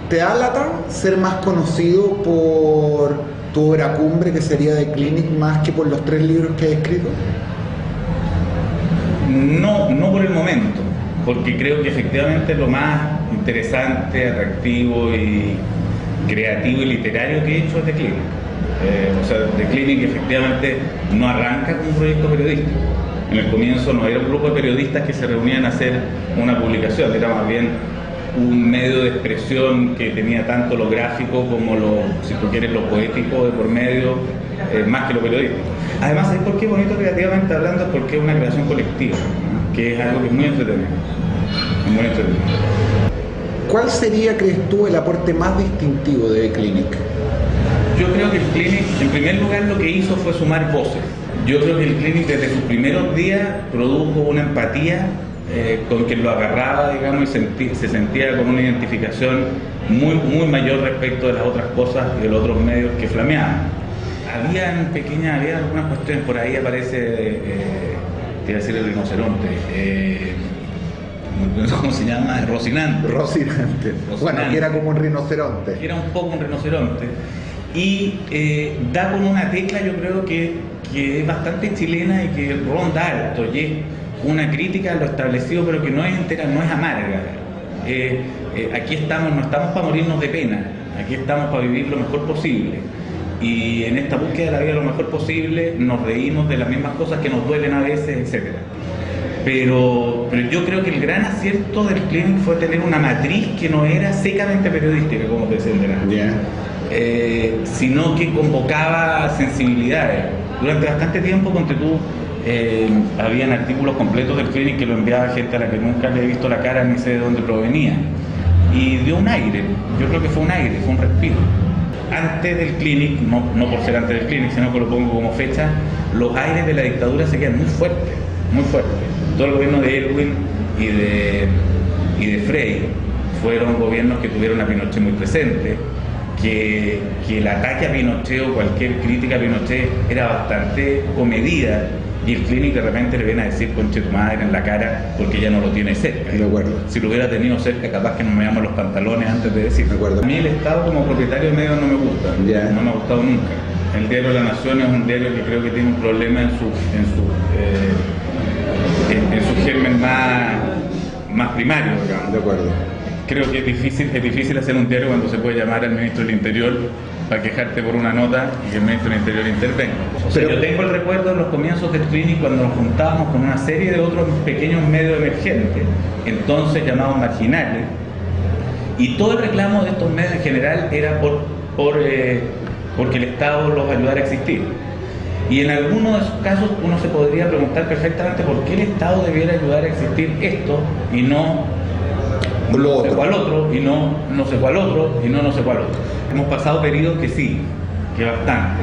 ¿Te da lata ser más conocido por tu obra cumbre, que sería The Clinic, más que por los 3 libros que has escrito? No, no por el momento, porque creo que efectivamente lo más interesante, atractivo y creativo y literario que he hecho es The Clinic. O sea, The Clinic efectivamente no arranca como un proyecto periodístico. En el comienzo no era un grupo de periodistas que se reunían a hacer una publicación, era más bien un medio de expresión que tenía tanto lo gráfico como lo, si tú quieres, lo poético de por medio, más que lo periodístico. Además, ¿sabes por qué bonito creativamente hablando? Porque es una creación colectiva, ¿no? Que es algo que es muy entretenido. Muy entretenido. ¿Cuál sería, crees tú, el aporte más distintivo de The Clinic? Yo creo que el Clinic, en primer lugar, lo que hizo fue sumar voces. Yo creo que el Clinic desde sus primeros días produjo una empatía con quien lo agarraba, digamos, y se sentía con una identificación muy mayor respecto de las otras cosas y de los otros medios que flameaban. Había algunas cuestiones, por ahí aparece, te iba a decir el rinoceronte, ¿cómo se llama? Rocinante. Rocinante. Bueno, que era como un rinoceronte. Era un poco un rinoceronte. Y da con una tecla, yo creo que es bastante chilena y que ronda alto, y es una crítica a lo establecido, pero que no es entera, no es amarga. Aquí estamos, no estamos para morirnos de pena, aquí estamos para vivir lo mejor posible. Y en esta búsqueda de la vida lo mejor posible nos reímos de las mismas cosas que nos duelen a veces, etc. Pero yo creo que el gran acierto del Clinic fue tener una matriz que no era secamente periodística, como te decía delante, sino que convocaba sensibilidades. Durante bastante tiempo, ponte tú, habían artículos completos del Clinic que lo enviaba gente a la que nunca le he visto la cara ni sé de dónde provenía. Y dio un aire, yo creo que fue un aire, fue un respiro. Antes del Clinic, no por ser antes del Clinic, sino que lo pongo como fecha, los aires de la dictadura se quedan muy fuertes, muy fuertes. Todo el gobierno de Elwin y de Frey fueron gobiernos que tuvieron a Pinochet muy presente, que el ataque a Pinochet o cualquier crítica a Pinochet era bastante comedida, y el Clinic de repente le viene a decir conche tu madre en la cara porque ya no lo tiene cerca. De acuerdo. Si lo hubiera tenido cerca, capaz que no me llamo los pantalones antes de decir. De acuerdo. A mí el Estado como propietario de medios no me gusta, no me ha gustado nunca. El diario La Nación es un diario que creo que tiene un problema en su germen más primario, digamos. De acuerdo. Creo que es difícil hacer un diario cuando se puede llamar al ministro del Interior para quejarte por una nota y que el ministro del Interior intervenga. O sea, yo tengo el recuerdo de los comienzos del Clinic cuando nos juntábamos con una serie de otros pequeños medios emergentes, entonces llamados marginales, y todo el reclamo de estos medios en general era porque el Estado los ayudara a existir. Y en algunos de esos casos uno se podría preguntar perfectamente por qué el Estado debiera ayudar a existir esto y no sé cuál otro, y no sé cuál otro, y no sé cuál otro. Hemos pasado periodos que sí, que bastante.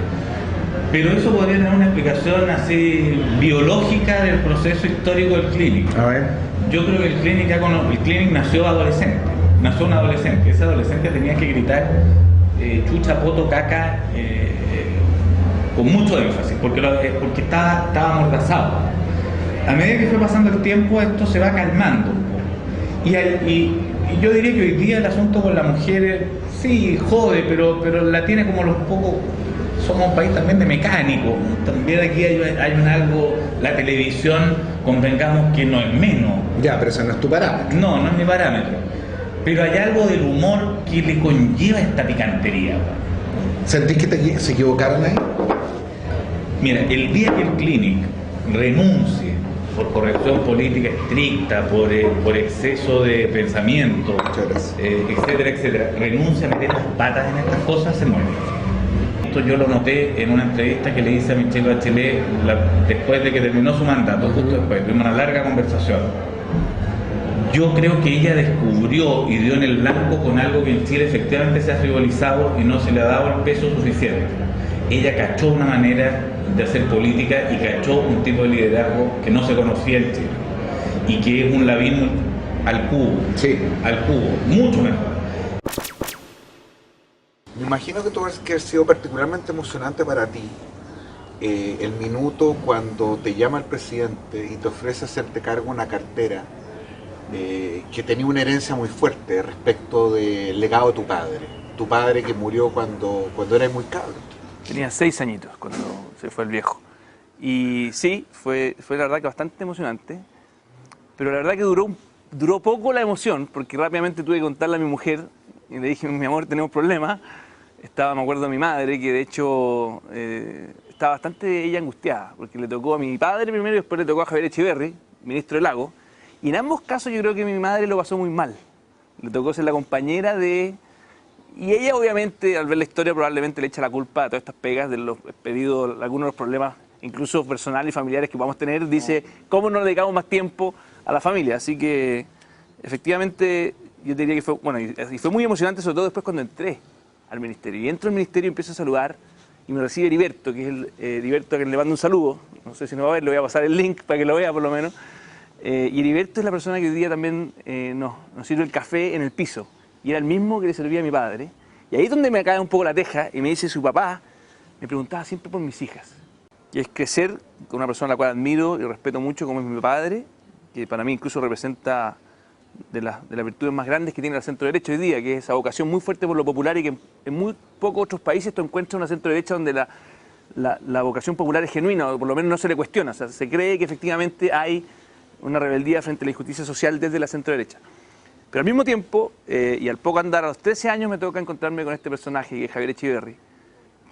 Pero eso podría tener una explicación así biológica del proceso histórico del Clinic. A ver. Yo creo que el Clinic nació adolescente, nació un adolescente. Ese adolescente tenía que gritar chucha, poto, caca, con mucho énfasis, porque estaba amordazado. A medida que fue pasando el tiempo, esto se va calmando. Y yo diría que hoy día el asunto con las mujeres, sí, jode, pero la tiene como los pocos. Somos un país también de mecánicos. También aquí hay un algo, la televisión, convengamos que no es menos. Ya, pero eso no es tu parámetro. No es mi parámetro. Pero hay algo del humor que le conlleva esta picantería. ¿Sentís que se equivocaron ahí? Mira, el día que el Clinic renuncie por corrección política estricta, por exceso de pensamiento, etcétera, renuncia a meter las patas en estas cosas, se muere. Esto yo lo noté en una entrevista que le hice a Michelle Bachelet después de que terminó su mandato, justo después, tuvimos una larga conversación. Yo creo que ella descubrió y dio en el blanco con algo que en Chile efectivamente se ha frivolizado y no se le ha dado el peso suficiente. Ella cachó una manera de hacer política y cachó un tipo de liderazgo que no se conocía en Chile y que es un Lavín al cubo, al cubo, mucho mejor. Me imagino que tuvo que haber sido particularmente emocionante para ti el minuto cuando te llama el presidente y te ofrece hacerte cargo de una cartera que tenía una herencia muy fuerte respecto del legado de tu padre que murió cuando eras muy cabro. Tenía 6 añitos cuando se fue el viejo. Y sí, fue la verdad que bastante emocionante, pero la verdad que duró poco la emoción, porque rápidamente tuve que contarle a mi mujer y le dije, mi amor, tenemos problemas. Estaba, me acuerdo, mi madre, que de hecho estaba bastante ella angustiada, porque le tocó a mi padre primero y después le tocó a Javier Echeverri, ministro del Lago. Y en ambos casos yo creo que mi madre lo pasó muy mal. Le tocó ser la compañera de... Y ella obviamente, al ver la historia, probablemente le echa la culpa a todas estas pegas de los pedidos, algunos de los problemas, incluso personales y familiares que vamos a tener. Dice, ¿cómo no le dedicamos más tiempo a la familia? Así que, efectivamente, yo te diría que fue, bueno, y fue muy emocionante, sobre todo después cuando entré al ministerio. Y entro al ministerio y empiezo a saludar y me recibe Heriberto, que es el Heriberto a quien le mando un saludo. No sé si no va a ver, le voy a pasar el link para que lo vea por lo menos. Y Heriberto es la persona que hoy día también nos sirve el café en el piso. Y era el mismo que le servía a mi padre. Y ahí es donde me cae un poco la teja y me dice su papá, me preguntaba siempre por mis hijas. Y es crecer con una persona a la cual admiro y respeto mucho como es mi padre, que para mí incluso representa de las virtudes más grandes que tiene el centro derecha hoy día, que es esa vocación muy fuerte por lo popular y que en muy pocos otros países tú encuentras una centro derecha donde la vocación popular es genuina, o por lo menos no se le cuestiona. O sea, se cree que efectivamente hay una rebeldía frente a la injusticia social desde la centro derecha. Pero al mismo tiempo, y al poco andar, a los 13 años me toca encontrarme con este personaje, que es Javier Echeverri,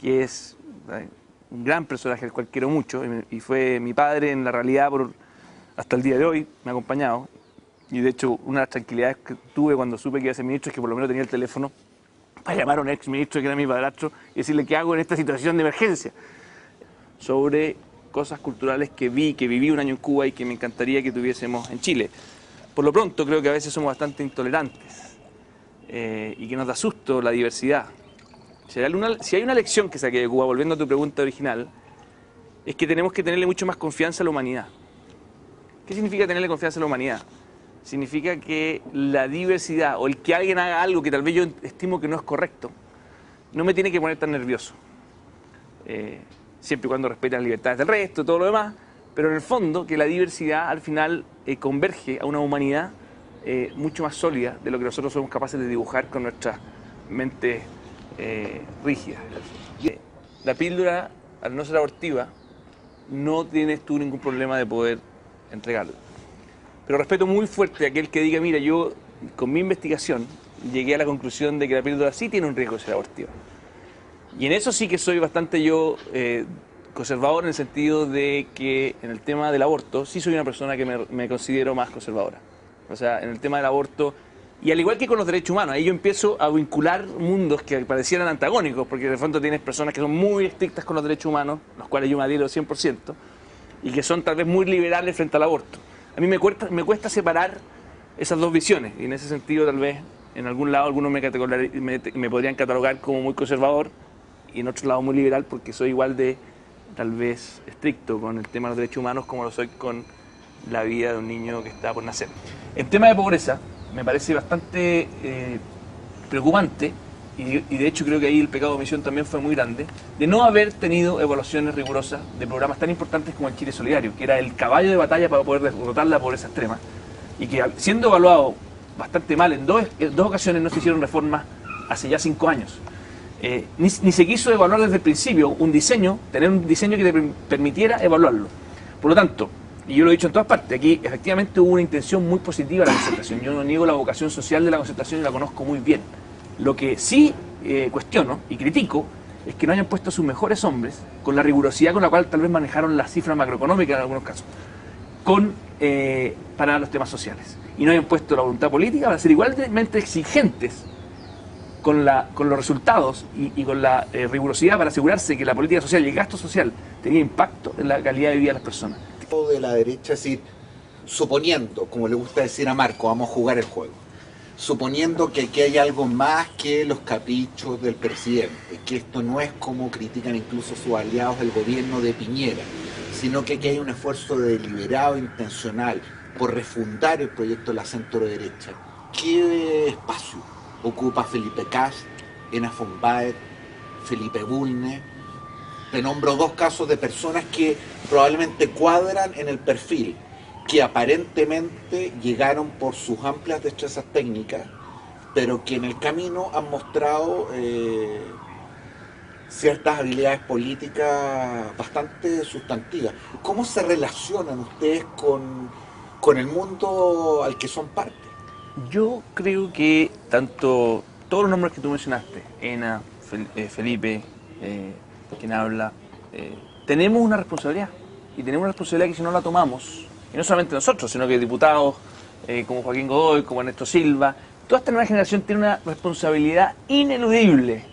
que es un gran personaje al cual quiero mucho, y fue mi padre en la realidad hasta el día de hoy, me ha acompañado. Y de hecho, una de las tranquilidades que tuve cuando supe que iba a ser ministro es que por lo menos tenía el teléfono para llamar a un ex ministro que era mi padrastro y decirle qué hago en esta situación de emergencia. Sobre cosas culturales que viví un año en Cuba y que me encantaría que tuviésemos en Chile. Por lo pronto, creo que a veces somos bastante intolerantes y que nos da susto la diversidad. Si hay una lección que saqué de Cuba, volviendo a tu pregunta original, es que tenemos que tenerle mucho más confianza a la humanidad. ¿Qué significa tenerle confianza a la humanidad? Significa que la diversidad o el que alguien haga algo que tal vez yo estimo que no es correcto, no me tiene que poner tan nervioso. Siempre y cuando respete las libertades del resto, todo lo demás, pero en el fondo que la diversidad al final converge a una humanidad mucho más sólida de lo que nosotros somos capaces de dibujar con nuestras mentes rígidas. La píldora, al no ser abortiva, no tienes tú ningún problema de poder entregarla. Pero respeto muy fuerte a aquel que diga, mira, yo con mi investigación llegué a la conclusión de que la píldora sí tiene un riesgo de ser abortiva. Y en eso sí que soy bastante yo conservador, en el sentido de que en el tema del aborto sí soy una persona que me considero más conservadora. O sea, en el tema del aborto, y al igual que con los derechos humanos, ahí yo empiezo a vincular mundos que parecieran antagónicos, porque en el fondo tienes personas que son muy estrictas con los derechos humanos, los cuales yo me adhiero 100%, y que son tal vez muy liberales frente al aborto. A mí me cuesta separar esas dos visiones, y en ese sentido tal vez en algún lado algunos me podrían catalogar como muy conservador y en otro lado muy liberal, porque soy igual de tal vez estricto con el tema de los derechos humanos como lo soy con la vida de un niño que está por nacer. El tema de pobreza me parece bastante preocupante, y de hecho creo que ahí el pecado de omisión también fue muy grande, de no haber tenido evaluaciones rigurosas de programas tan importantes como el Chile Solidario, que era el caballo de batalla para poder derrotar la pobreza extrema, y que siendo evaluado bastante mal en dos ocasiones no se hicieron reformas hace ya 5 años. Ni se quiso evaluar desde el principio tener un diseño que te permitiera evaluarlo. Por lo tanto, y yo lo he dicho en todas partes, aquí efectivamente hubo una intención muy positiva de la concertación. Yo no niego la vocación social de la concertación y la conozco muy bien. Lo que sí cuestiono y critico es que no hayan puesto a sus mejores hombres con la rigurosidad con la cual tal vez manejaron las cifras macroeconómicas en algunos casos para los temas sociales, y no hayan puesto la voluntad política para ser igualmente exigentes con los resultados y con la rigurosidad para asegurarse que la política social y el gasto social tenía impacto en la calidad de vida de las personas. De la derecha, es decir, suponiendo, como le gusta decir a Marco, vamos a jugar el juego, suponiendo que aquí hay algo más que los caprichos del presidente, que esto no es como critican incluso sus aliados del gobierno de Piñera, sino que aquí hay un esfuerzo deliberado, intencional, por refundar el proyecto de la centro derecha. ¿Qué espacio ocupa Felipe Kast, Ena von Baer, Felipe Bulnes? Te nombro 2 casos de personas que probablemente cuadran en el perfil que aparentemente llegaron por sus amplias destrezas técnicas, pero que en el camino han mostrado ciertas habilidades políticas bastante sustantivas. ¿Cómo se relacionan ustedes con el mundo al que son parte? Yo creo que tanto todos los nombres que tú mencionaste, Ena, Felipe, quien habla, tenemos una responsabilidad. Y tenemos una responsabilidad que si no la tomamos, y no solamente nosotros, sino que diputados como Joaquín Godoy, como Ernesto Silva, toda esta nueva generación tiene una responsabilidad ineludible.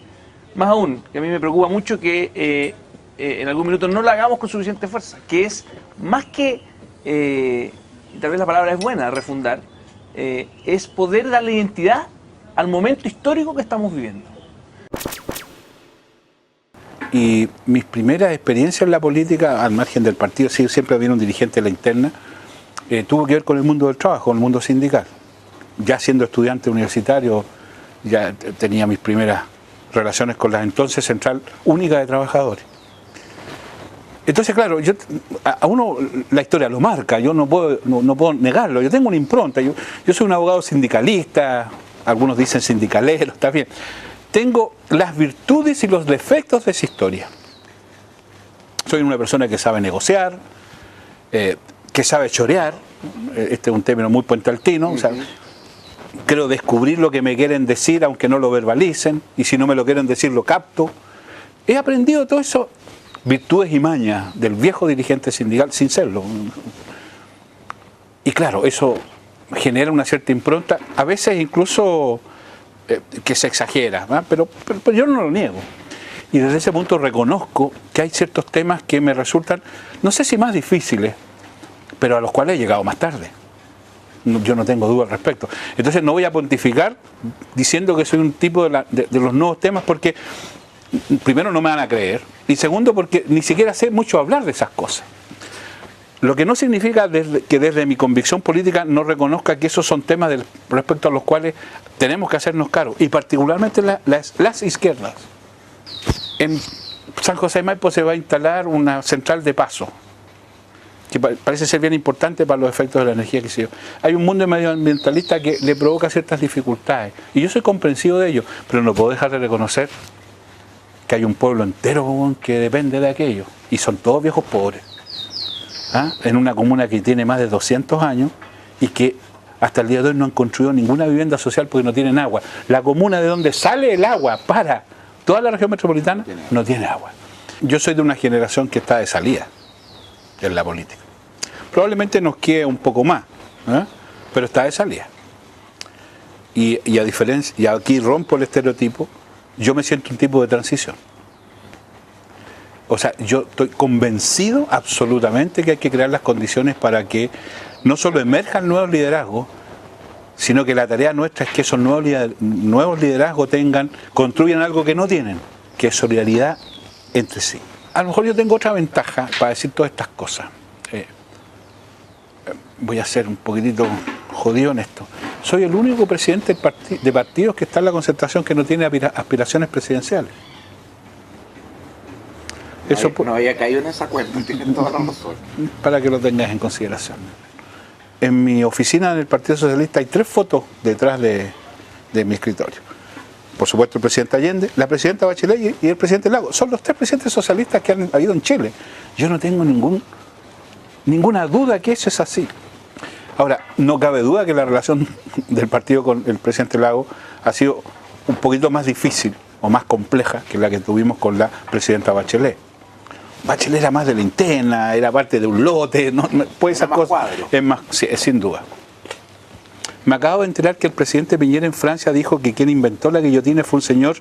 Más aún, que a mí me preocupa mucho que en algún minuto no la hagamos con suficiente fuerza, que es más que, y tal vez la palabra es buena, refundar, es poder darle identidad al momento histórico que estamos viviendo. Y mis primeras experiencias en la política, al margen del partido, sí, siempre había un dirigente de la interna, tuvo que ver con el mundo del trabajo, con el mundo sindical. Ya siendo estudiante universitario, ya tenía mis primeras relaciones con la entonces Central Única de Trabajadores. Entonces, claro, a uno la historia lo marca, yo no puedo negarlo, yo tengo una impronta, yo soy un abogado sindicalista, algunos dicen sindicalero, está bien. Tengo las virtudes y los defectos de esa historia. Soy una persona que sabe negociar, que sabe chorear, este es un término muy puentealtino, o sea, creo descubrir lo que me quieren decir aunque no lo verbalicen, y si no me lo quieren decir lo capto. He aprendido todo eso, virtudes y mañas del viejo dirigente sindical sin serlo. Y claro, eso genera una cierta impronta, a veces incluso que se exagera, ¿no? Pero yo no lo niego. Y desde ese punto reconozco que hay ciertos temas que me resultan, no sé si más difíciles, pero a los cuales he llegado más tarde. Yo no tengo duda al respecto. Entonces no voy a pontificar diciendo que soy un tipo de los nuevos temas porque primero no me van a creer y segundo porque ni siquiera sé mucho hablar de esas cosas. Lo que no significa que desde mi convicción política no reconozca que esos son temas respecto a los cuales tenemos que hacernos cargo y particularmente las izquierdas. En San José de Maipo se va a instalar una central de paso que parece ser bien importante para los efectos de la energía que se dio. Hay un mundo medioambientalista que le provoca ciertas dificultades y yo soy comprensivo de ello, pero no puedo dejar de reconocer que hay un pueblo entero que depende de aquello y son todos viejos pobres. ¿Ah? En una comuna que tiene más de 200 años y que hasta el día de hoy no han construido ninguna vivienda social porque no tienen agua. La comuna de donde sale el agua para toda la región metropolitana no tiene agua. Yo soy de una generación que está de salida en la política. Probablemente nos quede un poco más, pero está de salida. Y a diferencia, y aquí rompo el estereotipo, yo me siento un tipo de transición. O sea, yo estoy convencido absolutamente que hay que crear las condiciones para que no solo emerjan nuevos liderazgos, sino que la tarea nuestra es que esos nuevos liderazgos construyan algo que no tienen, que es solidaridad entre sí. A lo mejor yo tengo otra ventaja para decir todas estas cosas. Voy a ser un poquitito jodido en esto. Soy el único presidente de partidos que está en la concertación que no tiene aspiraciones presidenciales. Eso no había caído en esa cuenta, tienes toda la razón. Para que lo tengas en consideración. En mi oficina en el Partido Socialista hay 3 fotos detrás de mi escritorio. Por supuesto el presidente Allende, la presidenta Bachelet y el presidente Lagos. Son los 3 presidentes socialistas que han habido en Chile. Yo no tengo ninguna duda que eso es así. Ahora, no cabe duda que la relación del partido con el presidente Lagos ha sido un poquito más difícil o más compleja que la que tuvimos con la presidenta Bachelet. Bachelet era más de la interna, era parte de un lote, pues esas cosas. Es más, sí, sin duda. Me acabo de enterar que el presidente Piñera en Francia dijo que quien inventó la guillotina fue un señor,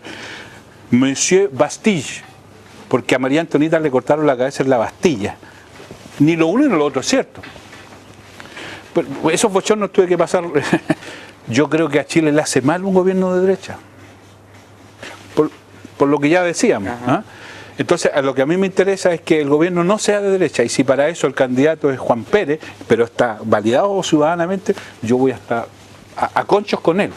Monsieur Bastille, porque a María Antonieta le cortaron la cabeza en la Bastilla. Ni lo uno ni lo otro es cierto. Pero esos bochornos tuve que pasar. Yo creo que a Chile le hace mal un gobierno de derecha. Por lo que ya decíamos. Entonces, a lo que a mí me interesa es que el gobierno no sea de derecha, y si para eso el candidato es Juan Pérez, pero está validado ciudadanamente, yo voy a estar a conchos con él.